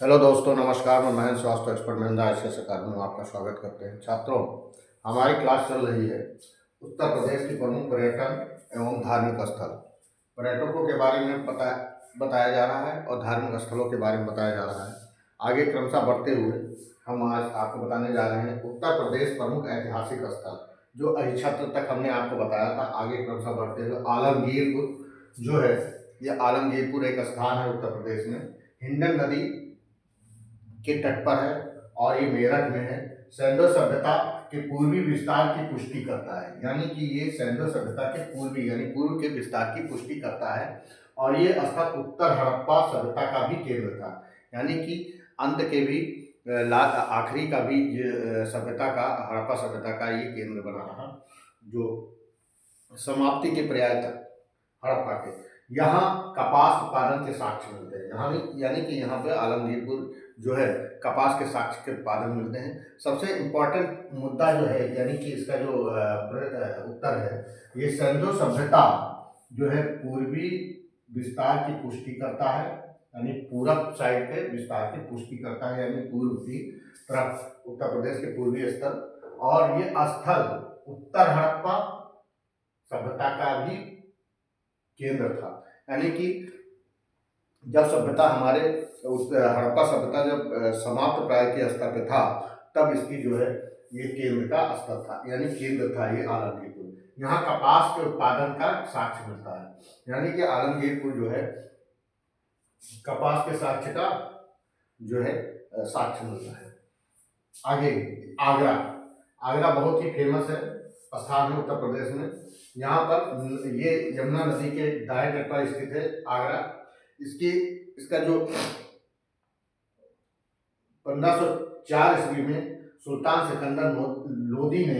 Hello दोस्तों, नमस्कार। मैं महेंद्र, स्वास्थ्य एक्सपर्ट महिंद्रा आईसीएस अकादमी में आपका स्वागत करते हैं। छात्रों, हमारी क्लास चल रही है उत्तर प्रदेश के प्रमुख पर्यटन एवं धार्मिक स्थल। पर्यटकों के बारे में बताया जा रहा है और धार्मिक स्थलों के बारे में बताया जा रहा है। आगे क्रमशः बढ़ते हुए हम आज आपको बताने जा रहे हैं उत्तर प्रदेश प्रमुख ऐतिहासिक स्थल, जो अभी छत्र तक हमने आपको बताया था। आगे क्रमशः बढ़ते हुए आलमगीरपुर जो है, ये आलमगीरपुर एक स्थान है उत्तर प्रदेश में, हिंडन नदी के तट पर है और ये मेरठ में है। सैंडो सभ्यता के पूर्वी विस्तार की पुष्टि करता है, यानी कि ये सैंडो सभ्यता के पूर्वी यानी पूर्व के विस्तार की पुष्टि करता है। और ये स्थल उत्तर हड़प्पा सभ्यता का भी केंद्र था, यानी कि अंत के भी आखिरी का भी सभ्यता का, हड़प्पा सभ्यता का ये केंद्र बना रहा, जो समाप्ति के पर्याय तक हड़प्पा के। यहाँ कपास उत्पादन के साक्ष्य मिलते हैं, यहाँ भी, यानी कि यहाँ पे आलमगीरपुर जो है कपास के साक्ष्य के उत्पादन मिलते हैं। सबसे इम्पोर्टेंट मुद्दा जो है, यानी कि इसका जो उत्तर है, ये सैंडो सभ्यता जो है पूर्वी विस्तार की पुष्टि करता है, यानी पूरब साइड पे विस्तार की पुष्टि करता है, यानी पूर्व की तरफ उत्तर प्रदेश के पूर्वी स्थल। और ये स्थल उत्तर हड़प्पा सभ्यता का भी केंद्र था, यानी कि जब सभ्यता हमारे हड़प्पा सभ्यता जब समाप्त प्राय के स्तर पे था, तब इसकी जो है ये केंद्र का स्तर था, यानी केंद्र था ये आलमगीरपुर। यहाँ कपास के उत्पादन का साक्ष्य मिलता है, यानी कि आलमगीरपुर जो है कपास के साक्ष्य का जो है साक्ष्य मिलता है। आगे आगरा। आगरा बहुत ही फेमस है स्थान है उत्तर प्रदेश में। यहाँ पर ये यमुना नदी के दाएं तट पर स्थित है आगरा। इसका जो 1504 ईस्वी में सुल्तान सिकंदर लोदी ने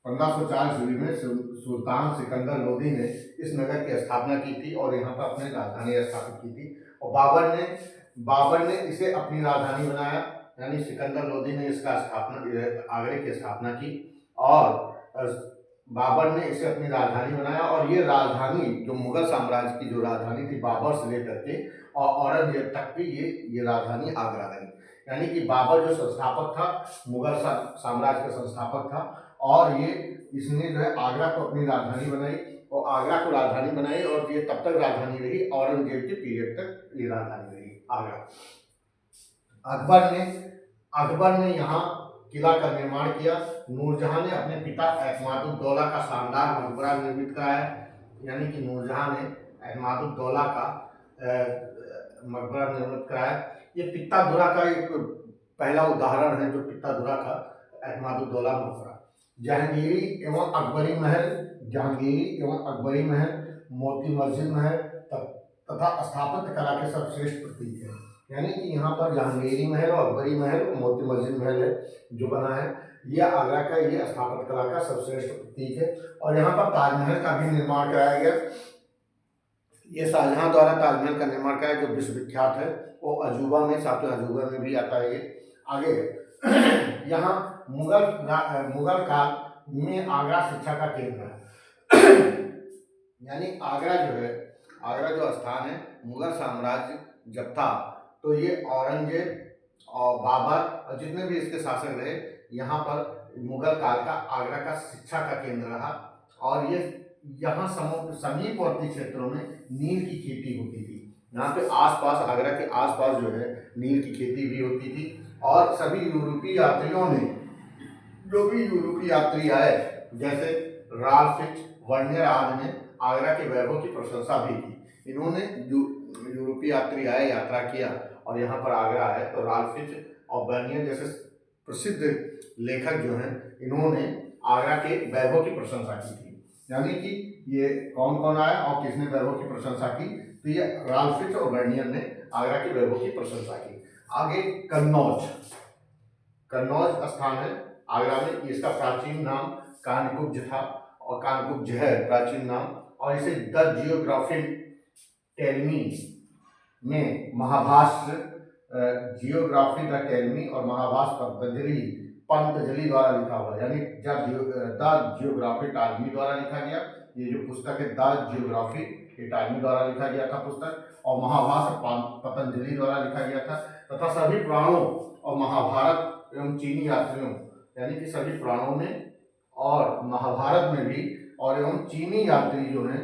1504 ईस्वी में सुल्तान सिकंदर लोदी ने इस नगर की स्थापना की थी और यहाँ पर अपनी राजधानी स्थापित की थी। और बाबर ने इसे अपनी राजधानी बनाया, यानी सिकंदर लोदी ने इसका आगरे की स्थापना की और बाबर ने इसे अपनी राजधानी बनाया। और ये राजधानी जो मुगल साम्राज्य की जो राजधानी थी, बाबर से लेकर के और औरंगजेब तक की ये राजधानी आगरा रही, यानी कि बाबर जो संस्थापक था, मुगल साम्राज्य का संस्थापक था, और ये इसने जो है आगरा को अपनी राजधानी बनाई और आगरा को राजधानी बनाई, और ये तब तक राजधानी रही, औरंगजेब के पीरियड तक ये राजधानी रही आगरा। अकबर ने यहाँ किला का निर्माण किया। नूरजहां ने अपने पिता एतमादुद्दौला का शानदार मकबरा निर्मित कराया, यानी कि नूरजहां ने एतमादुद्दौला का मकबरा निर्मित कराया। ये पित्तादुरा का एक पहला उदाहरण है, जो पित्तादुरा का एतमादुद्दौला मकबरा। जहांगीरी एवं अकबरी महल, मोती मस्जिद महल तथा स्थापत्य कला के सर्वश्रेष्ठ प्रतीक है, यानी कि यहाँ पर जहांगीरी महल और अकबरी महल और मोती मस्जिद महल है जो बना है, ये आगरा का ये स्थापत्य कला का सर्वश्रेष्ठ प्रतीक है। और यहाँ पर ताजमहल का भी निर्माण कराया गया। ये शाहजहां द्वारा ताजमहल का निर्माण कराया, जो विश्वविख्यात है, वो अजूबा में, सातवें अजूबा में भी आता है ये। आगे यहाँ मुगल काल में आगरा शिक्षा का केंद्र है, यानी आगरा जो स्थान है, मुगल साम्राज्य जब था तो ये औरंगजेब और बाबर और जितने भी इसके शासक रहे, यहाँ पर मुगल काल का आगरा का शिक्षा का केंद्र रहा। और ये यहाँ समीपवर्ती क्षेत्रों में नील की खेती होती थी। यहाँ पे आसपास, आगरा के आसपास जो है नील की खेती भी होती थी। और सभी यूरोपीय यात्रियों ने, जो भी यूरोपीय यात्री आए, जैसे राल्फ फिच, वर्नियर आदि ने आगरा के वैभव की प्रशंसा भी की। इन्होंने यूरोपीय यात्री आए, यात्रा किया और यहाँ पर आगरा है, तो राल्फ फिच और वर्नियर जैसे प्रसिद्ध लेखक जो हैं, इन्होंने आगरा के वैभव की प्रशंसा की थी। यानी कि ये कौन कौन आया और किसने वैभव की प्रशंसा की, तो ये राल्फ फिच और वर्नियर ने आगरा के वैभव की प्रशंसा की। आगे कन्नौज स्थान है आगरा में। इसका प्राचीन नाम कानकुब्ज था और कानकुब्ज है प्राचीन नाम। और इसे द जियोग्राफिक टेलमी में महाभाष्य, जियोग्राफी द टेलमी और महाभाष्य पंतजलि द्वारा लिखा हुआ, यानी द जियोग्राफी टालमी द्वारा लिखा गया। ये जो पुस्तक है द जियोग्राफी, ये टालमी द्वारा लिखा गया था पुस्तक, और महाभाष्य पतंजलि द्वारा लिखा गया था। तथा सभी प्राणों और महाभारत एवं चीनी यात्रियों, यानी कि सभी प्राणों में और महाभारत में भी और एवं चीनी यात्री जो है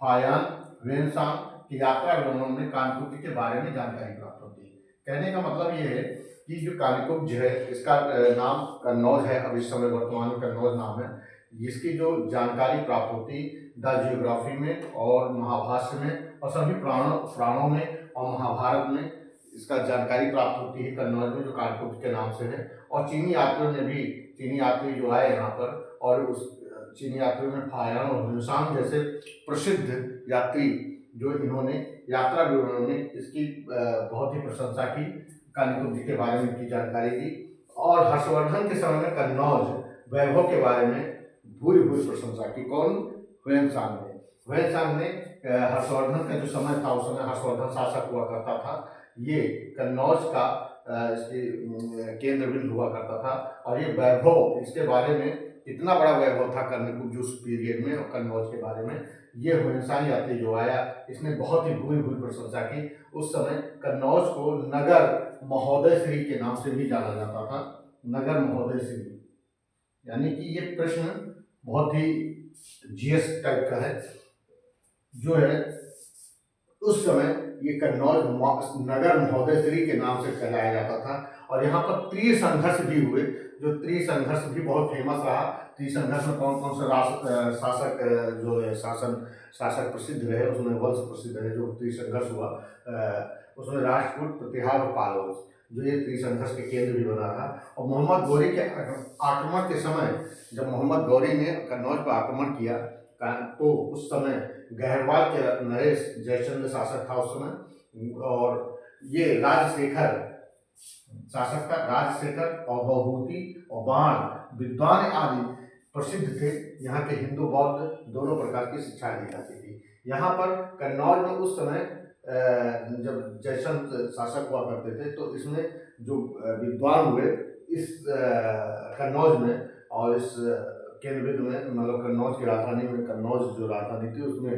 फायान वेनसांग की यात्रा विवरणों में कानकुब्ज के बारे में जानकारी प्राप्त होती है। कहने का मतलब ये है कि जो कालीकुब्ज है इसका नाम कन्नौज है, अब इस समय वर्तमान में कन्नौज नाम है। इसकी जो जानकारी प्राप्त होती द जियोग्राफी में और महाभाष्य में और सभी प्राणों में और महाभारत में इसका जानकारी प्राप्त होती है कन्नौज में, जो कालीकुब्ज के नाम से है। और चीनी यात्रियों ने भी, चीनी यात्री जो आए यहाँ पर और उस चीनी यात्रियों में फायान और ह्यूसान जैसे प्रसिद्ध यात्री जो इन्होंने यात्रा विवरण में इसकी बहुत ही प्रशंसा की, कालीकुब्ज के बारे में इनकी जानकारी दी। और हर्षवर्धन के समय में कन्नौज वैभव के बारे में भूरी भूरी प्रशंसा की। कौन? ह्वेनसांग ने। ह्वेनसांग ने हर्षवर्धन का जो समय था, उस समय हर्षवर्धन शासक हुआ करता था, ये कन्नौज का इसके केंद्र बिंदु हुआ करता था। और ये वैभव, इसके बारे में इतना बड़ा वैभव था कालीकुब्ज उस पीरियड में और कन्नौज के बारे में, ये ह्वेनसांग यात्री जो आया इसने बहुत ही भूरी भूरी प्रशंसा की। उस समय कन्नौज को नगर महोदय श्री के नाम से भी जाना जाता था, नगर महोदय श्री। यानी कि ये प्रश्न बहुत ही जीएस टाइप का है, जो है उस समय ये कन्नौज नगर महोदय श्री के नाम से कहलाया जाता था। और यहाँ पर त्रिसंघर्ष भी हुए, जो त्रिसंघर्ष भी बहुत फेमस रहा। त्रिसंघर्ष में कौन कौन से शासक जो है शासक प्रसिद्ध रहे, उसमें वंश प्रसिद्ध रहे जो त्रिसंघर्ष हुआ, उसमें राजपूत, प्रतिहार और पाल, जो ये त्रिसंघर्ष के केंद्र भी बना रहा। और मोहम्मद गौरी के आक्रमण के समय, जब मोहम्मद गौरी ने कन्नौज पर आक्रमण किया तो उस समय गहरवाल के नरेश जयचंद्र शासक था उस समय, और ये राजशेखर शासक था। राजशेखर और भवभूति और बाण विद्वान आदि प्रसिद्ध थे। यहाँ के हिंदू बौद्ध दोनों प्रकार की शिक्षाएं दी जाती थी। यहाँ पर कन्नौज में उस समय जब जयचंद शासक हुआ करते थे, तो इसमें जो विद्वान हुए इस कन्नौज में और इस केंद्र बिंदु में, मतलब कन्नौज की राजधानी में, कन्नौज जो राजधानी थी उसमें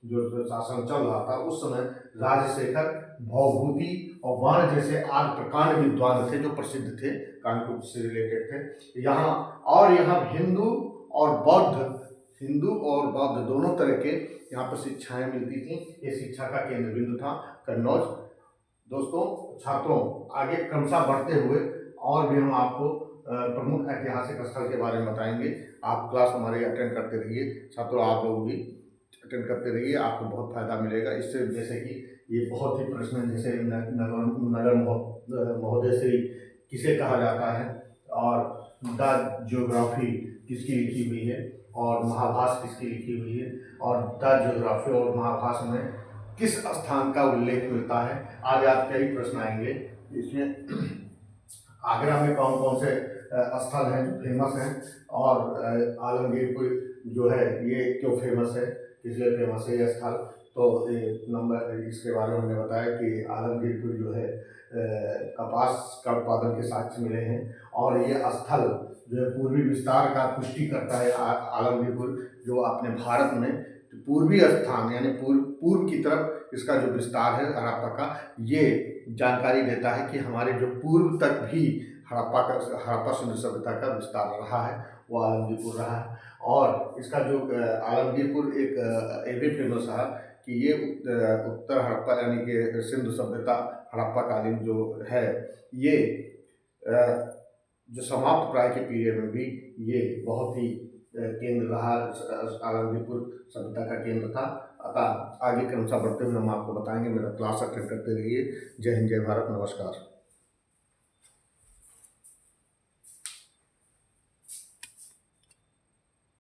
जो शासन चल रहा था उस समय राजशेखर, भवभूति और बाण जैसे आठ प्रकांड विद्वान थे जो प्रसिद्ध थे, कानपुर से रिलेटेड थे यहाँ। और यहाँ हिंदू और बौद्ध दोनों तरह के यहाँ पर शिक्षाएं मिलती थी। ये शिक्षा का केंद्र बिंदु था कन्नौज। दोस्तों, छात्रों, आगे क्रमशः बढ़ते हुए और भी हम आपको प्रमुख ऐतिहासिक स्थल के बारे में बताएंगे। आप क्लास हमारे अटेंड करते रहिए, छात्रों आप लोग भी अटेंड करते रहिए, आपको बहुत फायदा मिलेगा इससे। जैसे कि ये बहुत ही प्रश्न, जैसे नगर महोदय श्री किसे कहा जाता है, और द जियोग्राफी किसकी लिखी हुई है, और महाभाष्य किसकी लिखी हुई है, और द जियोग्राफी और महाभाष्य में किस स्थान का उल्लेख मिलता है। आज आप कई प्रश्न आएंगे इसमें। आगरा में कौन कौन से स्थल हैं जो फेमस हैं, और आलमगीरपुर जो है ये क्यों फेमस है, किस लिए फेमस है ये स्थल। तो नंबर इसके बारे में हमने बताया कि आलमगीरपुर जो है कपास का उत्पादन के साक्ष्य मिले हैं, और ये स्थल जो है पूर्वी विस्तार का पुष्टि करता है। आलमगीरपुर जो अपने भारत में पूर्वी स्थान, यानी पूर्व की तरफ इसका जो विस्तार है हड़प्पा का, ये जानकारी देता है कि हमारे जो पूर्व तक भी हड़प्पा सिंधु सभ्यता का विस्तार रहा है, वो आलमगीरपुर रहा है। और इसका जो आलमगीरपुर एक भी फेमस है कि ये उत्तर हड़प्पा यानी कि सिंधु सभ्यता हड़प्पा कालीन जो है, ये जो समाप्त प्राय के पीरियड में भी ये बहुत ही केंद्र रहा, आलमगीरपुर सभ्यता का केंद्र था। अतः आगे क्रमशः बढ़ते हुए हम आपको बताएंगे। मेरा क्लास अटेंड करते रहिए। जय हिंद, जय भारत, नमस्कार।